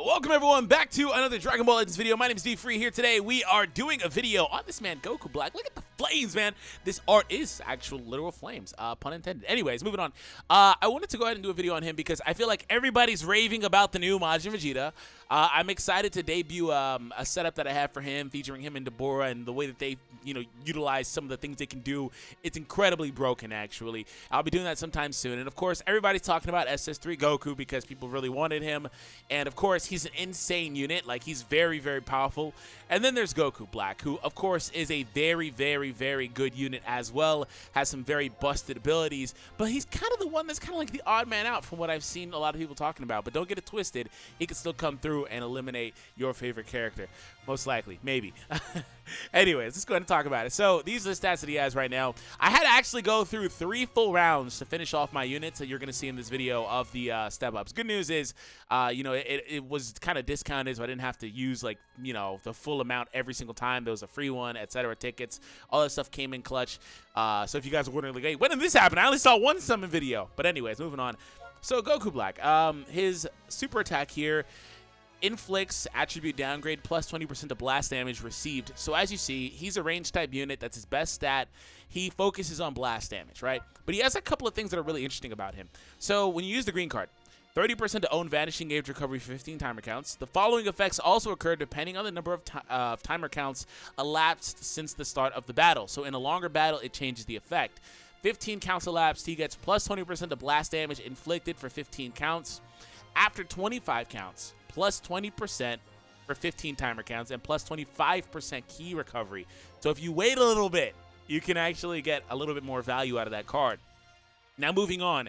Welcome everyone back to another Dragon Ball Legends video. My name is DFree. Here today we are doing a video on this man Goku Black. Look at the flames, man. This art is actual literal flames, pun intended. Anyways, moving on. I wanted to go ahead and do a video on him because I feel like everybody's raving about the new Majin Vegeta. I'm excited to debut a setup that I have for him, featuring him and Deborah, and the way that they, utilize some of the things they can do. It's incredibly broken, actually. I'll be doing that sometime soon. And of course, everybody's talking about SS3 Goku because people really wanted him. And of course, he's an insane unit. Like, he's very, very powerful. And then there's Goku Black, who of course is a very, very, very good unit as well. Has some very busted abilities, but he's kind of the one that's kind of like the odd man out from what I've seen a lot of people talking about. But don't get it twisted. He can still come through and eliminate your favorite character. Most likely. Maybe. Anyways, let's go ahead and talk about it. So these are the stats that he has right now. I had to actually go through 3 full rounds to finish off my units that you're going to see in this video of the step-ups. Good news is, it was kind of discounted, so I didn't have to use, like, the full amount every single time. There was a free one, etc. Tickets. All that stuff came in clutch. So if you guys are wondering, like, hey, when did this happen? I only saw one summon video. But anyways, moving on. So Goku Black, his super attack here inflicts attribute downgrade plus 20% to blast damage received. So as you see, he's a range type unit. That's his best stat. He focuses on blast damage, right? But he has a couple of things that are really interesting about him. So when you use the green card, 30% to own Vanishing Gauge recovery for 15 timer counts. The following effects also occur depending on the number of timer counts elapsed since the start of the battle. So in a longer battle, it changes the effect. 15 counts elapsed, he gets plus 20% to blast damage inflicted for 15 counts. After 25 counts, plus 20% for 15 timer counts, and plus 25% key recovery. So if you wait a little bit, you can actually get a little bit more value out of that card. Now moving on,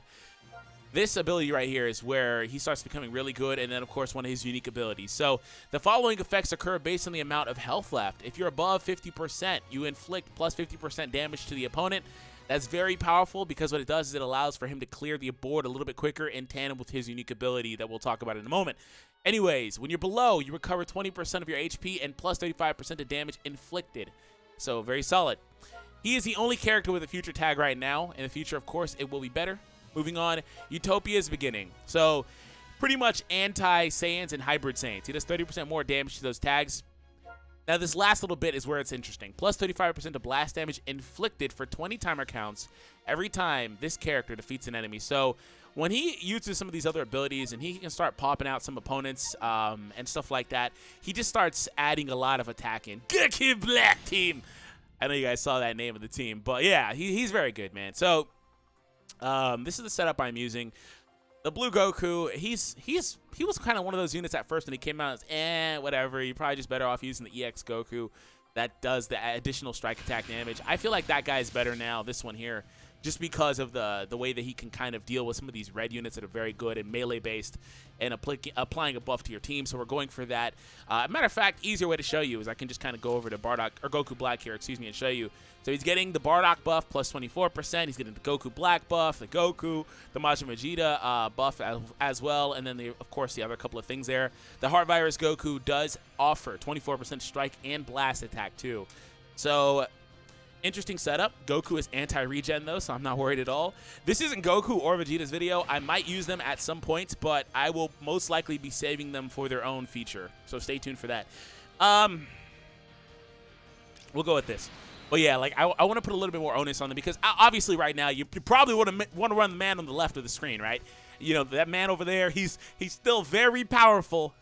this ability right here is where he starts becoming really good, and then of course one of his unique abilities. So the following effects occur based on the amount of health left. If you're above 50%, you inflict plus 50% damage to the opponent. That's very powerful because what it does is it allows for him to clear the board a little bit quicker in tandem with his unique ability that we'll talk about in a moment. Anyways, when you're below, you recover 20% of your HP and plus 35% of damage inflicted. So very solid. He is the only character with a future tag right now. In the future, of course, it will be better. Moving on, Utopia's beginning. So pretty much anti-Saiyans and hybrid Saiyans. He does 30% more damage to those tags. Now, this last little bit is where it's interesting. Plus 35% of blast damage inflicted for 20 timer counts every time this character defeats an enemy. So when he uses some of these other abilities and he can start popping out some opponents and stuff like that, he just starts adding a lot of attack in. Goku Black team! I know you guys saw that name of the team, but yeah, he's very good, man. So this is the setup I'm using. The blue Goku, he was kind of one of those units at first when he came out as, whatever. You're probably just better off using the EX Goku that does the additional strike attack damage. I feel like that guy's better now, this one here, just because of the way that he can kind of deal with some of these red units that are very good and melee-based and applying a buff to your team. So we're going for that. Matter of fact, easier way to show you is I can just kind of go over to Bardock, or Goku Black here, excuse me, and show you. So he's getting the Bardock buff plus 24%. He's getting the Goku Black buff, the Goku, the Majin Vegeta buff as well, and then, of course, the other couple of things there. The Heart Virus Goku does offer 24% strike and blast attack too. So interesting setup. Goku is anti-regen though, so I'm not worried at all. This isn't Goku or Vegeta's video. I might use them at some point, but I will most likely be saving them for their own feature. So stay tuned for that. We'll go with this. But yeah, like I want to put a little bit more onus on them because obviously right now you probably want to run the man on the left of the screen, right? You know, that man over there, he's still very powerful.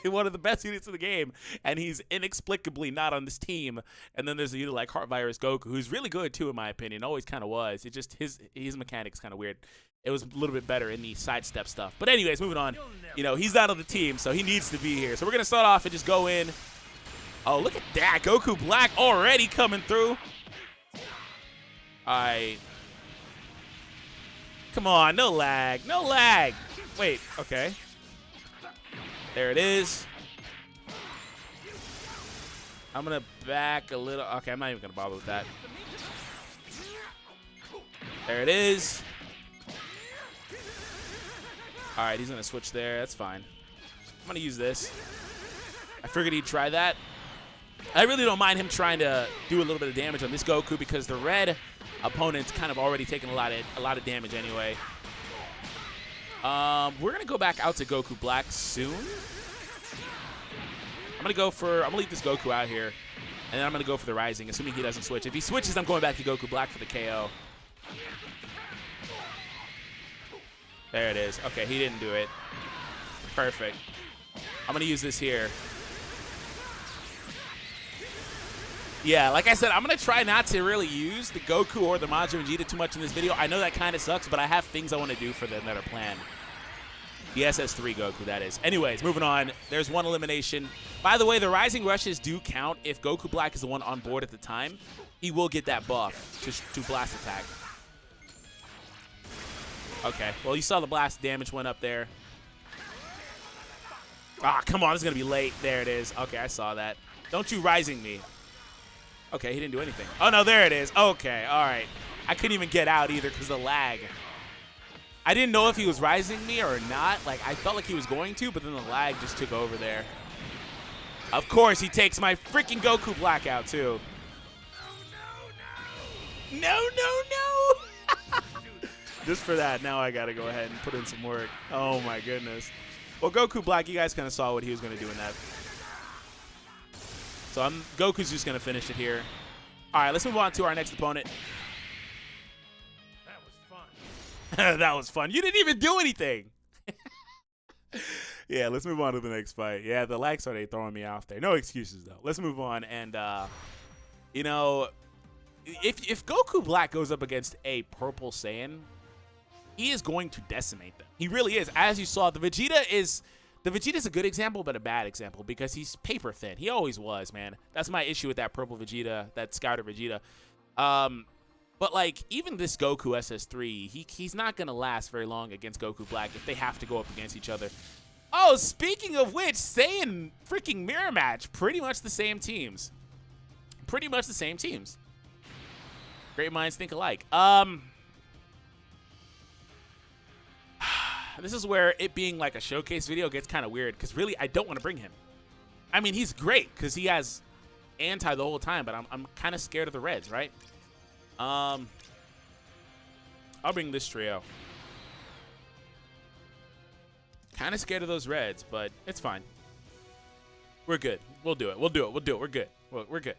One of the best units in the game, and he's inexplicably not on this team. And then there's a unit like Heart Virus Goku, who's really good too, in my opinion. Always kind of was. It just his mechanics kind of weird. It was a little bit better in the sidestep stuff. But anyways, moving on. He's not on the team, so he needs to be here. So we're gonna start off and just go in. Oh, look at that, Goku Black already coming through. All right. Come on, no lag, no lag. Wait, okay. There it is. I'm going to back a little. Okay, I'm not even going to bother with that. There it is. All right, he's going to switch there. That's fine. I'm going to use this. I figured he'd try that. I really don't mind him trying to do a little bit of damage on this Goku because the red opponent's kind of already taken a lot of damage anyway. We're going to go back out to Goku Black soon. I'm gonna leave this Goku out here, and then I'm gonna go for the Rising, assuming he doesn't switch. If he switches, I'm going back to Goku Black for the KO. There it is. Okay, he didn't do it. Perfect. I'm gonna use this here. Yeah, like I said, I'm gonna try not to really use the Goku or the Majin Vegeta too much in this video. I know that kind of sucks, but I have things I want to do for them that are planned. The SS3 Goku, that is. Anyways, moving on. There's one elimination. By the way, the Rising Rushes do count if Goku Black is the one on board at the time. He will get that buff to blast attack. Okay, well, you saw the blast damage went up there. Ah, come on, this is going to be late. There it is. Okay, I saw that. Don't you Rising me. Okay, he didn't do anything. Oh, no, there it is. Okay, all right. I couldn't even get out either because of the lag. I didn't know if he was Rising me or not. Like, I felt like he was going to, but then the lag just took over there. Of course, he takes my freaking Goku Black out, too. No. Just for that, now I got to go ahead and put in some work. Oh, my goodness. Well, Goku Black, you guys kind of saw what he was going to do in that. So Goku's just going to finish it here. All right, let's move on to our next opponent. That was fun. That was fun. You didn't even do anything. Yeah, let's move on to the next fight. Yeah, the lag started throwing me off there. No excuses, though. Let's move on. And, you know, if Goku Black goes up against a Purple Saiyan, he is going to decimate them. He really is. As you saw, the Vegeta's a good example, but a bad example because he's paper thin. He always was, man. That's my issue with that purple Vegeta, that Scouter Vegeta. But like even this Goku SS3, he's not gonna last very long against Goku Black if they have to go up against each other. Oh, speaking of which, Saiyan freaking mirror match, pretty much the same teams. Pretty much the same teams. Great minds think alike. This is where it being like a showcase video gets kind of weird because really I don't want to bring him. I mean, he's great because he has anti the whole time, but I'm kind of scared of the Reds, right? I'll bring this trio. Kind of scared of those Reds, but it's fine. We're good. We'll do it. We'll do it. We're good. We're good.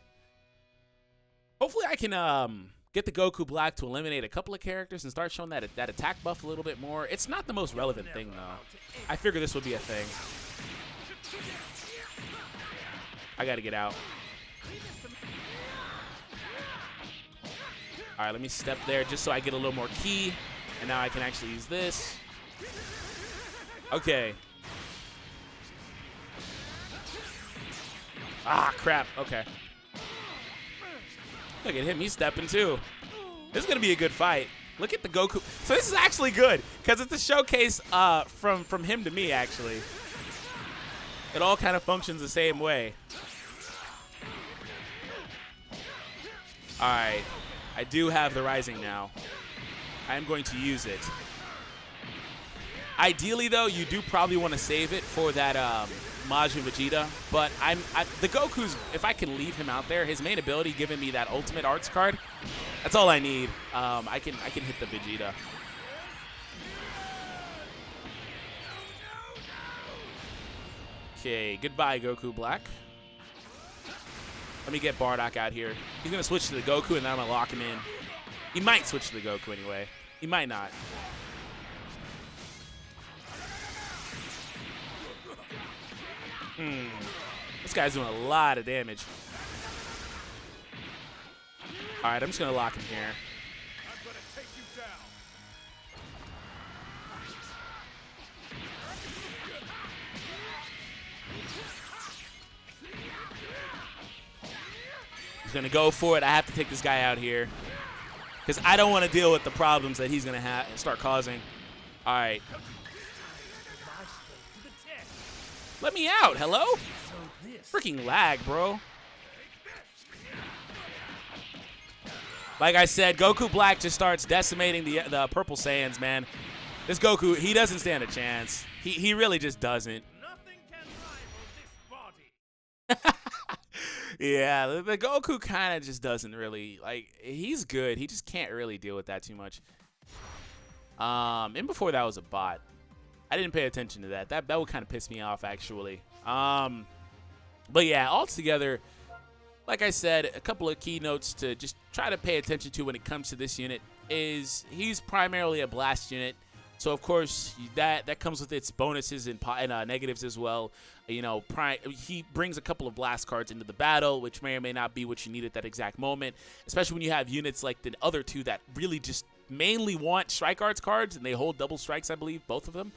Hopefully I can get the Goku Black to eliminate a couple of characters and start showing that attack buff a little bit more. It's not the most relevant thing, though. I figured this would be a thing. I got to get out. All right, let me step there just so I get a little more ki. And now I can actually use this. Okay. Ah, crap. Okay. Look at him. He's stepping, too. This is going to be a good fight. Look at the Goku. So this is actually good because it's a showcase from him to me, actually. It all kind of functions the same way. All right. I do have the Rising now. I'm going to use it. Ideally, though, you do probably want to save it for that Majin Vegeta. But the Goku's, if I can leave him out there, his main ability giving me that Ultimate Arts card, that's all I need. I can hit the Vegeta. Okay, goodbye, Goku Black. Let me get Bardock out here. He's going to switch to the Goku, and then I'm going to lock him in. He might switch to the Goku anyway. He might not. This guy's doing a lot of damage. All right, I'm just going to lock him here. I'm gonna take you down. He's going to go for it. I have to take this guy out here because I don't want to deal with the problems that he's going to start causing. All right. Let me out. Hello? Freaking lag, bro. Like I said, Goku Black just starts decimating the Purple Saiyans, man. This Goku, he doesn't stand a chance. He really just doesn't. Nothing can rival this body. Yeah, the Goku kind of just doesn't really, like, he's good. He just can't really deal with that too much. And before that was a bot. I didn't pay attention to that. That would kind of piss me off, actually. But yeah, altogether, like I said, a couple of keynotes to just try to pay attention to when it comes to this unit is he's primarily a blast unit. So, of course, that comes with its bonuses and negatives as well. You know, he brings a couple of blast cards into the battle, which may or may not be what you need at that exact moment, especially when you have units like the other two that really just mainly want strike arts cards, and they hold double strikes, I believe, both of them.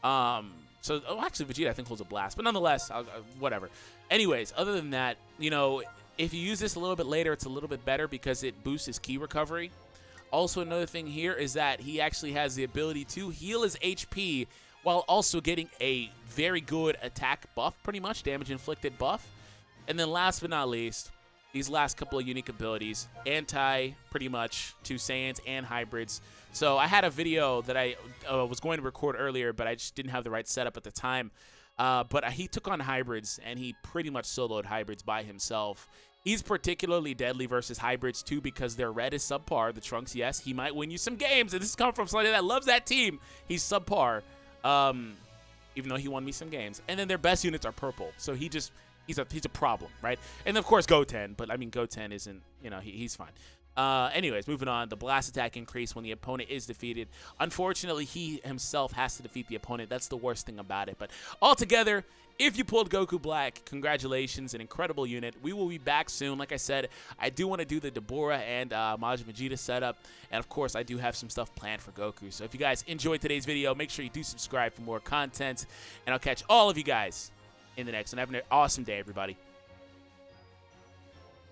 Actually, Vegeta, I think, holds a blast. But nonetheless, whatever. Anyways, other than that, you know, if you use this a little bit later, it's a little bit better because it boosts his key recovery. Also, another thing here is that he actually has the ability to heal his HP while also getting a very good attack buff, pretty much, damage inflicted buff. And then last but not least, these last couple of unique abilities, anti, pretty much, to Saiyans and hybrids. So I had a video that I was going to record earlier, but I just didn't have the right setup at the time. But he took on hybrids, and he pretty much soloed hybrids by himself. He's particularly deadly versus hybrids, too, because their red is subpar. The Trunks, yes, he might win you some games. And this is coming from somebody that loves that team. He's subpar, even though he won me some games. And then their best units are purple. So he's a problem, right? And, of course, Goten. But, I mean, Goten isn't, you know, he's fine. Anyways, moving on. The blast attack increase when the opponent is defeated. Unfortunately, he himself has to defeat the opponent. That's the worst thing about it. But altogether, if you pulled Goku Black, congratulations, an incredible unit. We will be back soon. Like I said, I do want to do the Deborah and Majin Vegeta setup. And, of course, I do have some stuff planned for Goku. So if you guys enjoyed today's video, make sure you do subscribe for more content. And I'll catch all of you guys in the next one. Have an awesome day, everybody.